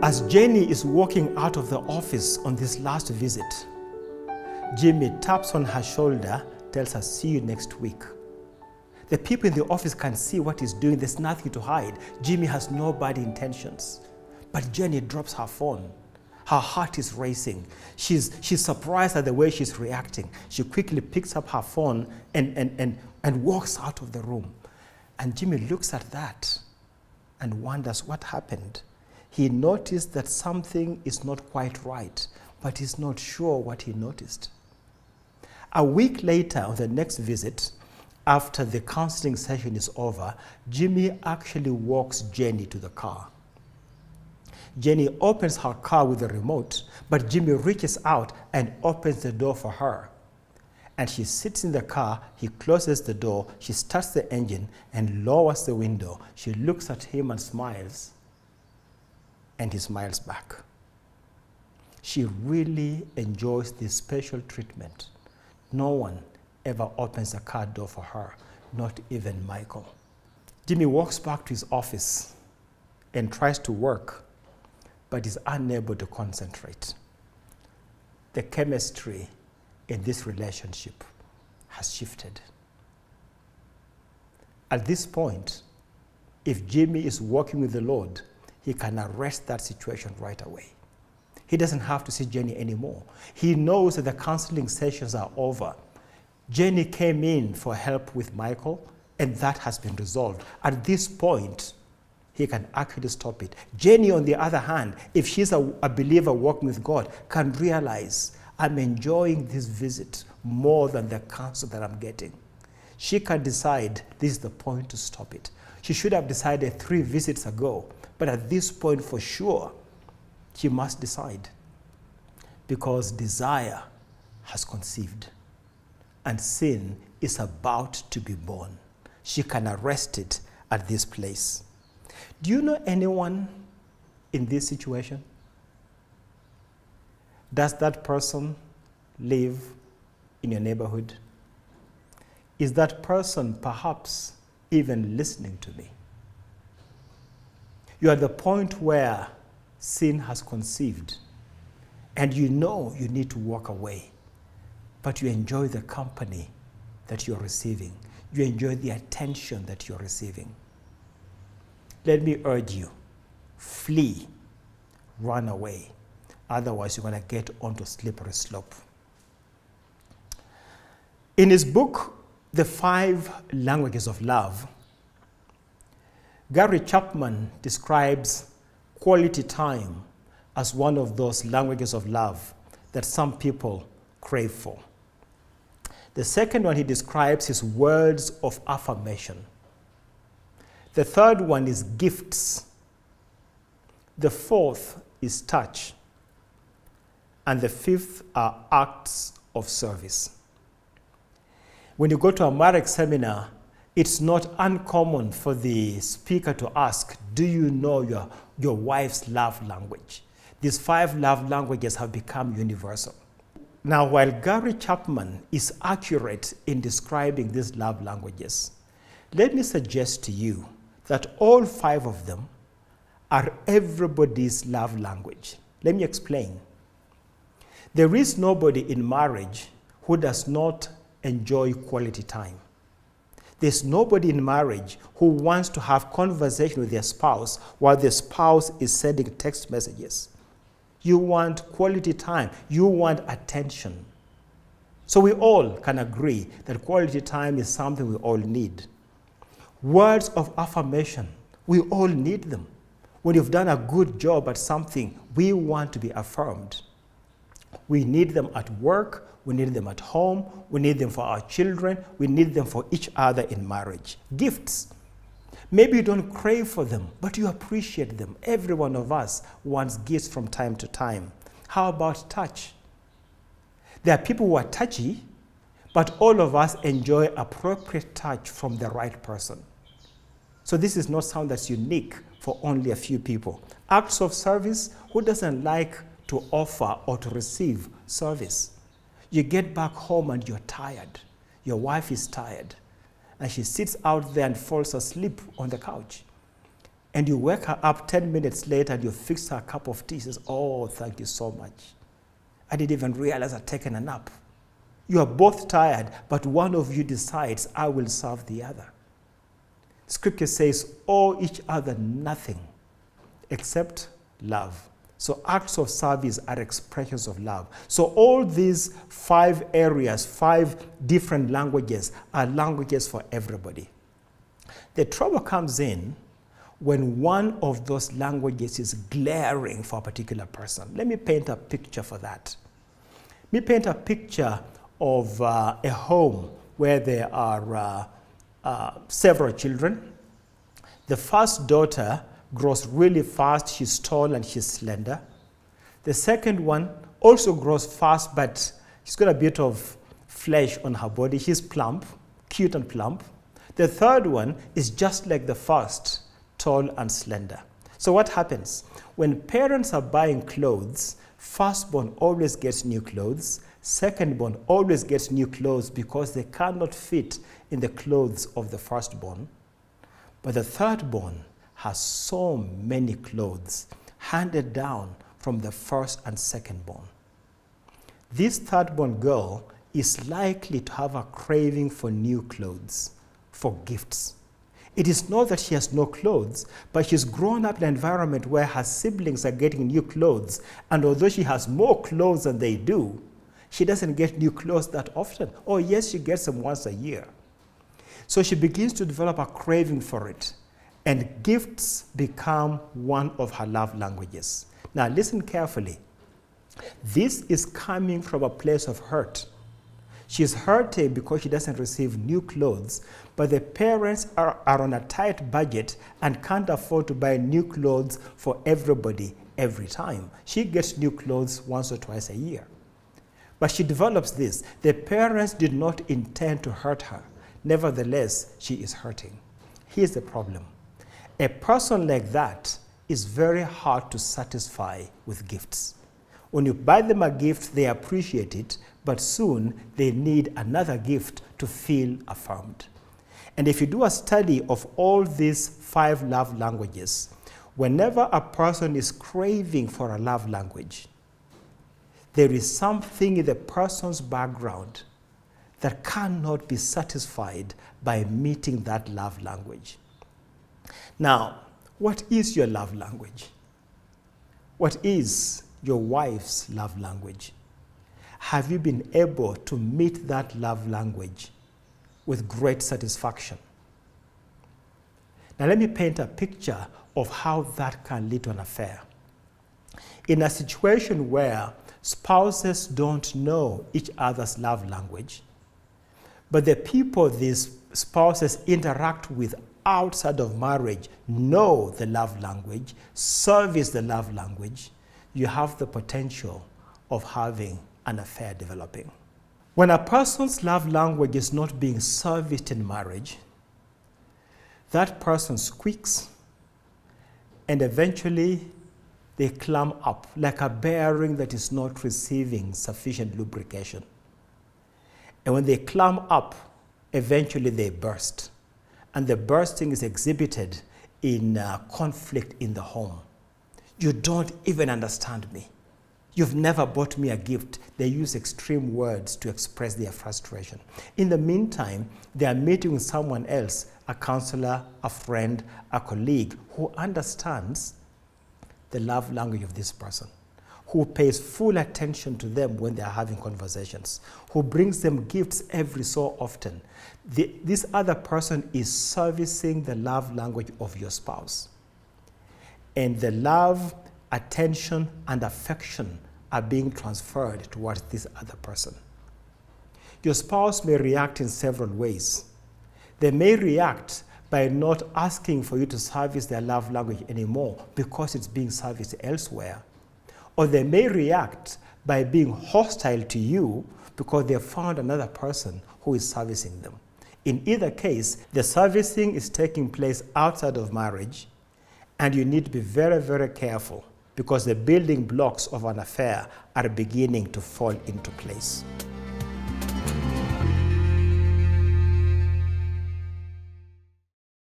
As Jenny is walking out of the office on this last visit, Jimmy taps on her shoulder, tells her, "See you next week." The people in the office can see what he's doing. There's nothing to hide. Jimmy has no bad intentions. But Jenny drops her phone. Her heart is racing. She's surprised at the way she's reacting. She quickly picks up her phone and walks out of the room. And Jimmy looks at that and wonders what happened. He noticed that something is not quite right, but he's not sure what he noticed. A week later, on the next visit, after the counseling session is over, Jimmy actually walks Jenny to the car. Jenny opens her car with the remote, but Jimmy reaches out and opens the door for her. And she sits in the car, he closes the door, she starts the engine and lowers the window. She looks at him and smiles, and he smiles back. She really enjoys this special treatment. No one ever opens the car door for her, not even Michael. Jimmy walks back to his office and tries to work, but is unable to concentrate. The chemistry in this relationship has shifted. At this point, if Jimmy is working with the Lord, he can arrest that situation right away. He doesn't have to see Jenny anymore. He knows that the counseling sessions are over. Jenny came in for help with Michael, and that has been resolved. At this point, he can actually stop it. Jenny, on the other hand, if she's a believer walking with God, can realize, I'm enjoying this visit more than the counsel that I'm getting. She can decide this is the point to stop it. She should have decided 3 visits ago, but at this point, for sure, she must decide, because desire has conceived and sin is about to be born. She can arrest it at this place. Do you know anyone in this situation? Does that person live in your neighborhood? Is that person perhaps even listening to me? You are at the point where sin has conceived and you know you need to walk away, but you enjoy the company that you're receiving. You enjoy the attention that you're receiving. Let me urge you, flee, run away. Otherwise, you're going to get onto a slippery slope. In his book, The 5 Languages of Love, Gary Chapman describes quality time as one of those languages of love that some people crave for. The second one he describes is words of affirmation. The third one is gifts. The fourth is touch. And the fifth are acts of service. When you go to a marriage seminar, it's not uncommon for the speaker to ask, do you know your wife's love language? These 5 love languages have become universal. Now, while Gary Chapman is accurate in describing these love languages, let me suggest to you that all 5 of them are everybody's love language. Let me explain. There is nobody in marriage who does not enjoy quality time. There's nobody in marriage who wants to have conversation with their spouse while the spouse is sending text messages. You want quality time. You want attention. So we all can agree that quality time is something we all need. Words of affirmation, we all need them. When you've done a good job at something, we want to be affirmed. We need them at work, we need them at home, we need them for our children, we need them for each other in marriage. Gifts. Maybe you don't crave for them, but you appreciate them. Every one of us wants gifts from time to time. How about touch? There are people who are touchy, but all of us enjoy appropriate touch from the right person. So this is not something that's unique for only a few people. Acts of service, who doesn't like to offer or to receive service? You get back home and you're tired. Your wife is tired. And she sits out there and falls asleep on the couch. And you wake her up 10 minutes later and you fix her a cup of tea. She says, oh, thank you so much. I didn't even realize I'd taken a nap. You are both tired, but one of you decides, I will serve the other. Scripture says, owe each other nothing except love. So acts of service are expressions of love. So all these 5 areas, 5 different languages, are languages for everybody. The trouble comes in when one of those languages is glaring for a particular person. Let me paint a picture for that. Let me paint a picture of a home where there are several children. The first daughter grows really fast. She's tall and she's slender. The second one also grows fast, but she's got a bit of flesh on her body. She's plump, cute and plump. The third one is just like the first, tall and slender. So what happens? When parents are buying clothes, firstborn always gets new clothes. Secondborn always gets new clothes because they cannot fit in the clothes of the firstborn. But the thirdborn has so many clothes handed down from the first and secondborn. This thirdborn girl is likely to have a craving for new clothes, for gifts. It is not that she has no clothes, but she's grown up in an environment where her siblings are getting new clothes, and although she has more clothes than they do, she doesn't get new clothes that often. Oh yes, she gets them once a year. So she begins to develop a craving for it, and gifts become one of her love languages. Now listen carefully. This is coming from a place of hurt. She's hurting because she doesn't receive new clothes, but the parents are on a tight budget and can't afford to buy new clothes for everybody every time. She gets new clothes once or twice a year. But she develops this. The parents did not intend to hurt her. Nevertheless, she is hurting. Here's the problem. A person like that is very hard to satisfy with gifts. When you buy them a gift, they appreciate it, but soon they need another gift to feel affirmed. And if you do a study of all these 5 love languages, whenever a person is craving for a love language, there is something in the person's background that cannot be satisfied by meeting that love language. Now, what is your love language? What is your wife's love language? Have you been able to meet that love language with great satisfaction? Now let me paint a picture of how that can lead to an affair. In a situation where spouses don't know each other's love language, but the people these spouses interact with outside of marriage know the love language, service the love language, you have the potential of having an affair developing. When a person's love language is not being serviced in marriage, that person squeaks and eventually they clam up like a bearing that is not receiving sufficient lubrication. And when they clam up, eventually they burst. And the bursting is exhibited in conflict in the home. You don't even understand me. You've never bought me a gift. They use extreme words to express their frustration. In the meantime, they are meeting with someone else, a counselor, a friend, a colleague, who understands the love language of this person, who pays full attention to them when they are having conversations, who brings them gifts every so often. This other person is servicing the love language of your spouse. And the love, attention, and affection are being transferred towards this other person. Your spouse may react in several ways. They may react by not asking for you to service their love language anymore because it's being serviced elsewhere. Or they may react by being hostile to you because they have found another person who is servicing them. In either case, the servicing is taking place outside of marriage, and you need to be very, very careful because the building blocks of an affair are beginning to fall into place.